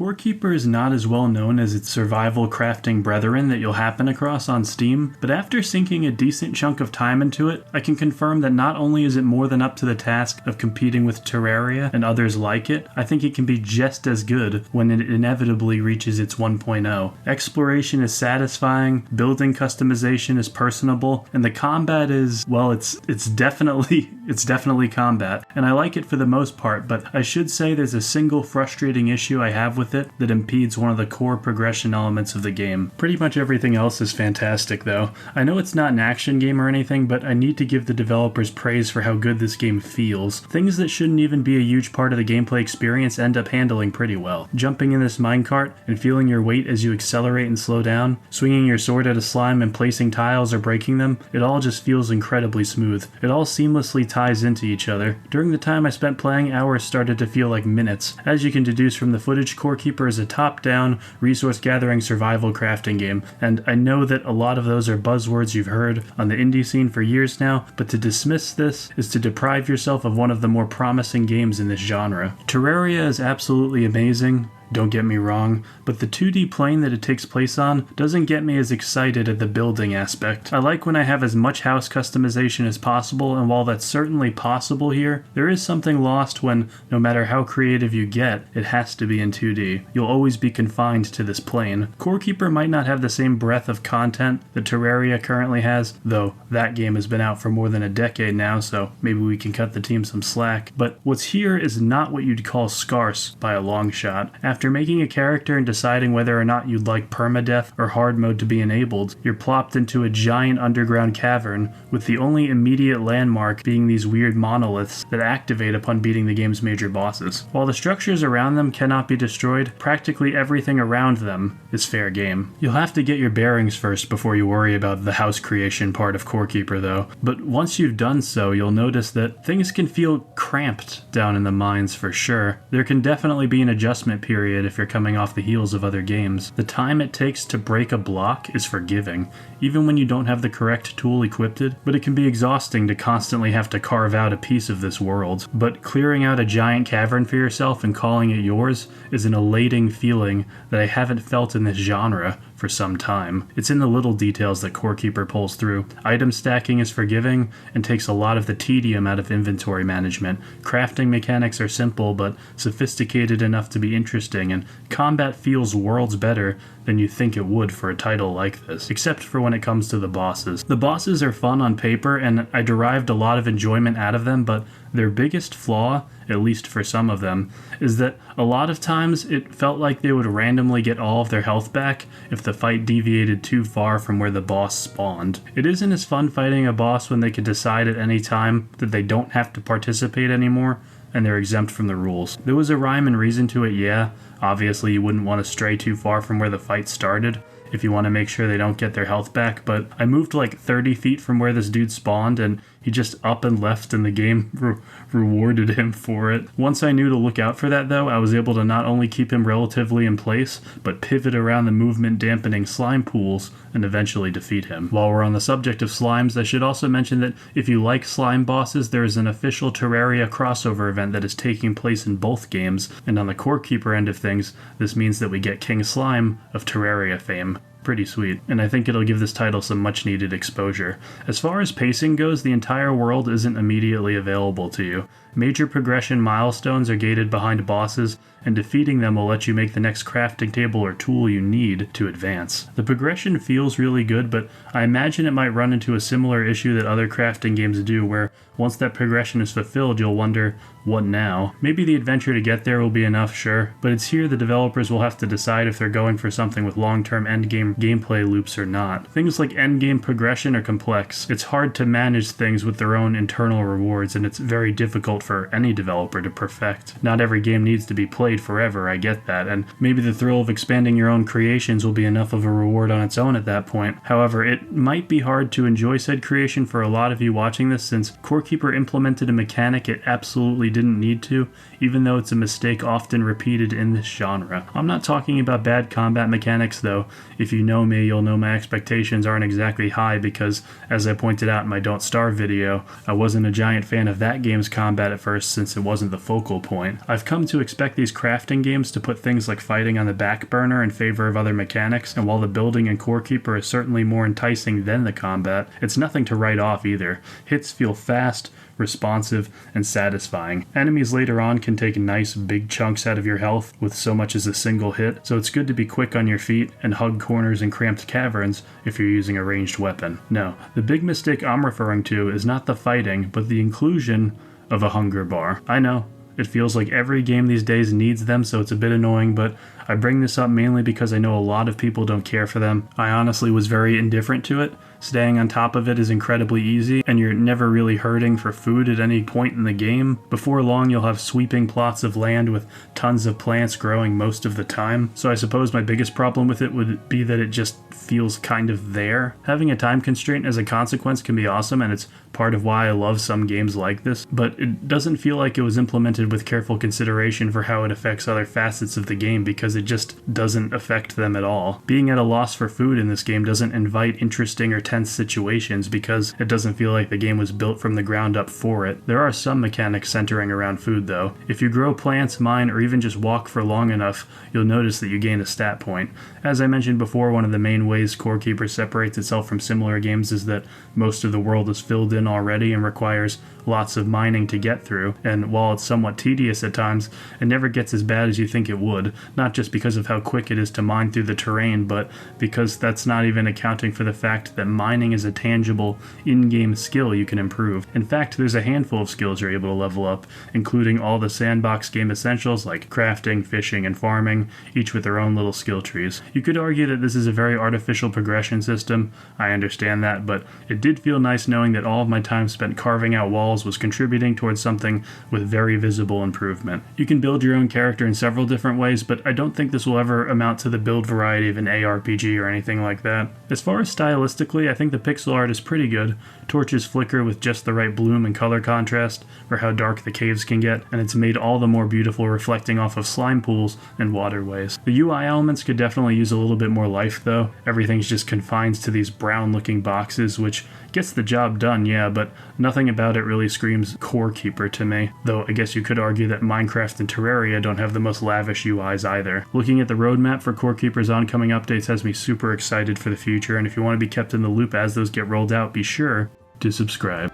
Corekeeper is not as well known as its survival crafting brethren that you'll happen across on Steam, but after sinking a decent chunk of time into it, I can confirm that not only is it more than up to the task of competing with Terraria and others like it, I think it can be just as good when it inevitably reaches its 1.0. Exploration is satisfying, building customization is personable, and the combat is, well, it's definitely combat, and I like it for the most part, but I should say there's a single frustrating issue I have with it that impedes one of the core progression elements of the game. Pretty much everything else is fantastic though. I know it's not an action game or anything, but I need to give the developers praise for how good this game feels. Things that shouldn't even be a huge part of the gameplay experience end up handling pretty well. Jumping in this minecart and feeling your weight as you accelerate and slow down, swinging your sword at a slime and placing tiles or breaking them, it all just feels incredibly smooth. It all seamlessly ties into each other. During the time I spent playing, hours started to feel like minutes. As you can deduce from the footage, Corekeeper is a top-down, resource-gathering survival crafting game, and I know that a lot of those are buzzwords you've heard on the indie scene for years now, but to dismiss this is to deprive yourself of one of the more promising games in this genre. Terraria is absolutely amazing, don't get me wrong, but the 2D plane that it takes place on doesn't get me as excited at the building aspect. I like when I have as much house customization as possible, and while that's certainly possible here, there is something lost when, no matter how creative you get, it has to be in 2D. You'll always be confined to this plane. Corekeeper might not have the same breadth of content that Terraria currently has, though that game has been out for more than a decade now, so maybe we can cut the team some slack. But what's here is not what you'd call scarce by a long shot. After making a character and deciding whether or not you'd like permadeath or hard mode to be enabled, you're plopped into a giant underground cavern, with the only immediate landmark being these weird monoliths that activate upon beating the game's major bosses. While the structures around them cannot be destroyed, practically everything around them is fair game. You'll have to get your bearings first before you worry about the house creation part of Corekeeper though, but once you've done so, you'll notice that things can feel cramped down in the mines for sure. There can definitely be an adjustment period if you're coming off the heels of other games. The time it takes to break a block is forgiving, even when you don't have the correct tool equipped, but it can be exhausting to constantly have to carve out a piece of this world. But clearing out a giant cavern for yourself and calling it yours is an elating feeling that I haven't felt in this genre for some time. It's in the little details that Corekeeper pulls through. Item stacking is forgiving and takes a lot of the tedium out of inventory management. Crafting mechanics are simple but sophisticated enough to be interesting, and combat feels worlds better than you think it would for a title like this, except for when it comes to the bosses. The bosses are fun on paper, and I derived a lot of enjoyment out of them, but their biggest flaw, at least for some of them, is that a lot of times it felt like they would randomly get all of their health back if the fight deviated too far from where the boss spawned. It isn't as fun fighting a boss when they can decide at any time that they don't have to participate anymore, and they're exempt from the rules. There was a rhyme and reason to it, yeah. Obviously you wouldn't want to stray too far from where the fight started if you want to make sure they don't get their health back, but I moved like 30 feet from where this dude spawned and he just up and left and the game rewarded him for it. Once I knew to look out for that though, I was able to not only keep him relatively in place, but pivot around the movement dampening slime pools and eventually defeat him. While we're on the subject of slimes, I should also mention that if you like slime bosses, there is an official Terraria crossover event that is taking place in both games, and on the Corekeeper end of things, this means that we get King Slime of Terraria fame. Pretty sweet, and I think it'll give this title some much needed exposure. As far as pacing goes, the entire world isn't immediately available to you. Major progression milestones are gated behind bosses, and defeating them will let you make the next crafting table or tool you need to advance. The progression feels really good, but I imagine it might run into a similar issue that other crafting games do, where once that progression is fulfilled, you'll wonder, what now? Maybe the adventure to get there will be enough, sure, but it's here the developers will have to decide if they're going for something with long-term endgame gameplay loops or not. Things like endgame progression are complex. It's hard to manage things with their own internal rewards, and it's very difficult for any developer to perfect. Not every game needs to be played forever, I get that, and maybe the thrill of expanding your own creations will be enough of a reward on its own at that point. However, it might be hard to enjoy said creation for a lot of you watching this, since Corekeeper implemented a mechanic it absolutely didn't need to, even though it's a mistake often repeated in this genre. I'm not talking about bad combat mechanics though. If you know me, you'll know my expectations aren't exactly high because, as I pointed out in my Don't Starve video, I wasn't a giant fan of that game's combat at first since it wasn't the focal point. I've come to expect these crafting games to put things like fighting on the back burner in favor of other mechanics, and while the building in Corekeeper is certainly more enticing than the combat, it's nothing to write off either. Hits feel fast, responsive, and satisfying. Enemies later on can take nice big chunks out of your health with so much as a single hit, so it's good to be quick on your feet and hug corners in cramped caverns if you're using a ranged weapon. No, the big mistake I'm referring to is not the fighting, but the inclusion of a hunger bar. I know, it feels like every game these days needs them, so it's a bit annoying, but I bring this up mainly because I know a lot of people don't care for them. I honestly was very indifferent to it. Staying on top of it is incredibly easy, and you're never really hurting for food at any point in the game. Before long, you'll have sweeping plots of land with tons of plants growing most of the time, so I suppose my biggest problem with it would be that it just feels kind of there. Having a time constraint as a consequence can be awesome, and it's part of why I love some games like this, but it doesn't feel like it was implemented with careful consideration for how it affects other facets of the game, because it just doesn't affect them at all. Being at a loss for food in this game doesn't invite interesting or tense situations because it doesn't feel like the game was built from the ground up for it. There are some mechanics centering around food though. If you grow plants, mine, or even just walk for long enough, you'll notice that you gain a stat point. As I mentioned before, one of the main ways Corekeeper separates itself from similar games is that most of the world is filled in already and requires lots of mining to get through, and while it's somewhat tedious at times, it never gets as bad as you think it would, not just because of how quick it is to mine through the terrain, but because that's not even accounting for the fact that mining is a tangible in-game skill you can improve. In fact, there's a handful of skills you're able to level up, including all the sandbox game essentials like crafting, fishing, and farming, each with their own little skill trees. You could argue that this is a very artificial progression system, I understand that, but it did feel nice knowing that all of my time spent carving out walls was contributing towards something with very visible improvement. You can build your own character in several different ways, but I don't think this will ever amount to the build variety of an ARPG or anything like that. As far as stylistically, I think the pixel art is pretty good. Torches flicker with just the right bloom and color contrast for how dark the caves can get, and it's made all the more beautiful reflecting off of slime pools and waterways. The UI elements could definitely use a little bit more life though. Everything's just confined to these brown looking boxes, which gets the job done, yeah, but nothing about it really screams Corekeeper to me, though I guess you could argue that Minecraft and Terraria don't have the most lavish UIs either. Looking at the roadmap for Corekeeper's oncoming updates has me super excited for the future, and if you want to be kept in the loop as those get rolled out, be sure to subscribe.